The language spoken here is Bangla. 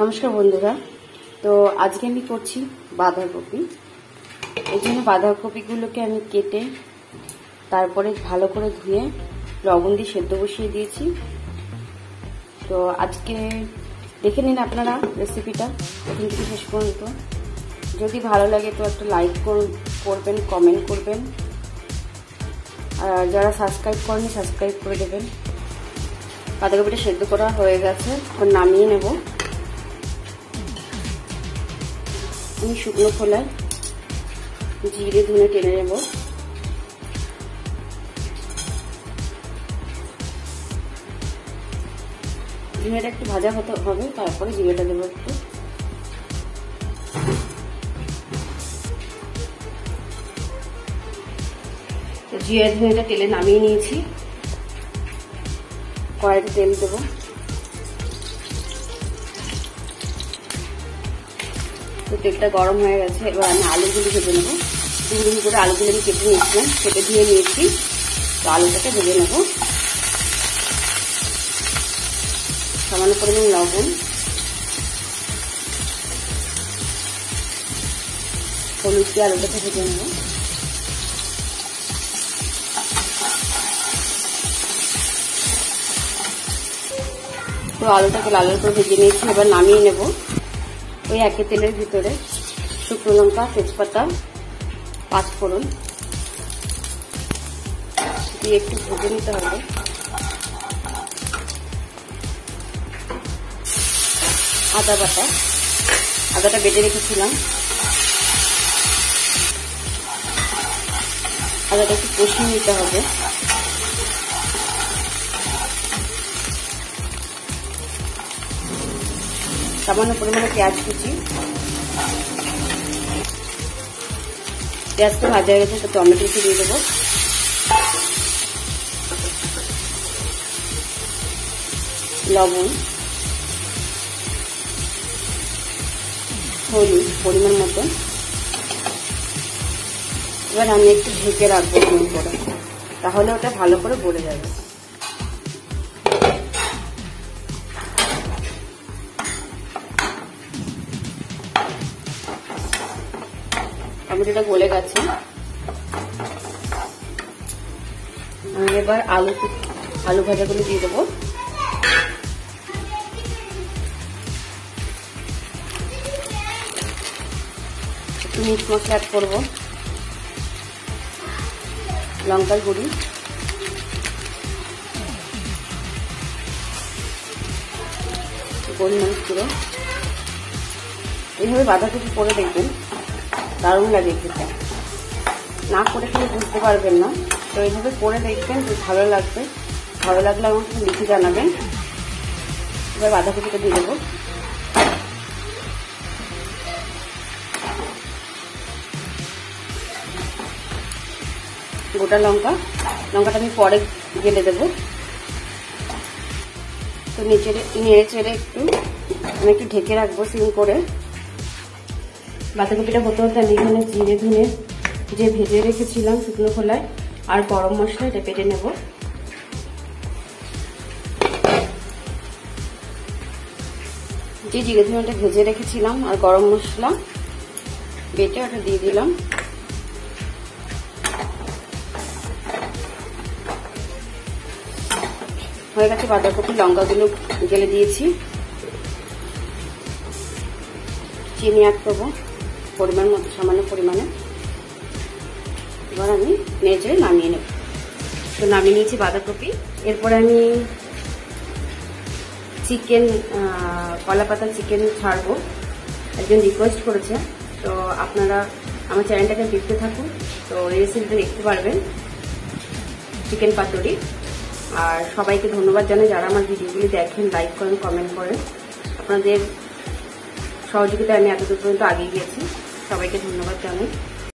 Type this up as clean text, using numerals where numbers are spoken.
নমস্কার বন্ধুরা। তো আজকে আমি করছি বাঁধাকপি। এই জন্য বাঁধাকপিগুলোকে আমি কেটে তারপরে ভালো করে ধুয়ে লবণ দিয়ে সেদ্ধ বসিয়ে দিয়েছি। তো আজকে দেখে নিন আপনারা রেসিপিটা প্রথম থেকে শেষ পর্যন্ত। যদি ভালো লাগে তো একটা লাইক করবেন, কমেন্ট করবেন, আর যারা সাবস্ক্রাইব করেনি সাবস্ক্রাইব করে দেবেন। বাঁধাকপিটা সেদ্ধ করা হয়ে গেছে, নামিয়ে নেব। আমি শুকনো খোলায় জিরে ধনে টেনে নেব। জিরেটা একটু ভাজা হতে হবে, তারপরে জিরেটা দেবো একটু। জিরে ধনেটা তেলে নামিয়ে নিয়েছি। কড়াইতে তেল দেবো। তো তেলটা গরম হয়ে গেছে, এবার আমি আলুগুলি ভেজে নেবো। দুগুলি করে আলুগুলো আমি কেটে নিয়েছিলাম, কেটে ধুয়ে নিয়েছি। তো আলুটাকে ভেজে নেব। সামান্য পরিমাণ লবণ, হলুদ দিয়ে আলুটাকে ভেজে নেব। তো আলুটাকে লাল করে ভেজে নিয়েছি, এবার নামিয়ে নেব। ওই একই তেলের ভিতরে শুকনো লঙ্কা, তেজপাতা, পাঁচফোড়ন দিয়ে একটু ভেজে নিতে হবে। আদা বাটা, আদাটা বেটে রেখেছিলাম, আদাটা একটু কষিয়ে নিতে হবে। সামান্য পরিমাণে পেঁয়াজ কুচি, পেঁয়াজটা ভাজা হয়ে গেছে, তো টমেটো একটু দিয়ে দেবো। লবণ, হলুদ পরিমাণ মতো। এবার আমি একটু ঢেকে রাখবো নুন করে, তাহলে ওটা ভালো করে গলে যাবে। টমেটোটা গলে গেছে। আমি এবার আলু ভাজাগুলো দিয়ে দেবো। একটু মিট মশলা অ্যাড করবো, লঙ্কার গুঁড়ি, গোলমরিচ গুঁড়ো। এইভাবে বাঁধাকপি করে দেখবেন, দারুণ লাগে খেতে। না করে খেলে বুঝতে পারবেন না। তো এইভাবে করে দেখবেন, ভালো লাগবে। ভালো লাগলে আমাকে লিখে জানাবেন। এবার বাঁধাকপিটা দিয়ে দেবো। গোটা লঙ্কাটা আমি পরে গেলে দেবো। তো নেড়ে চেড়ে আমি একটু ঢেকে রাখবো সিম করে। বাঁধাকপিটা হতে হতে আমি এখানে জিরে ধনে যে ভেজে রেখেছিলাম শুকনো খোলায় আর গরম মশলা, এটা বেটে নেব। যে জিরে ধনেটা ভেজে রেখেছিলাম আর গরম মশলা বেটে ওটা দিয়ে দিলাম। হয়ে গেছে বাঁধাকপি, লঙ্কাগুলো গেলে দিয়েছি। চিনি অ্যাড করবো পরিমাণ মতো, সামান্য পরিমাণে। এবার আমি নেড়ে নামিয়ে নেব। তো নামিয়ে নিয়েছি বাঁধাকপি। এরপরে আমি চিকেন, কলা পাতা চিকেন ছাড়বো। একজন রিকোয়েস্ট করেছে, তো আপনারা আমার চ্যানেলটাকে দেখতে থাকুন। তো এই রেসিপিটা দেখতে পারবেন, চিকেন পাতুরি। আর সবাইকে ধন্যবাদ জানাই যারা আমার ভিডিওগুলি দেখেন, লাইক করেন, কমেন্ট করেন। আপনাদের সহযোগিতায় আমি এতদূর পর্যন্ত এগিয়ে গেছি। সবাইকে ধন্যবাদ জানাই।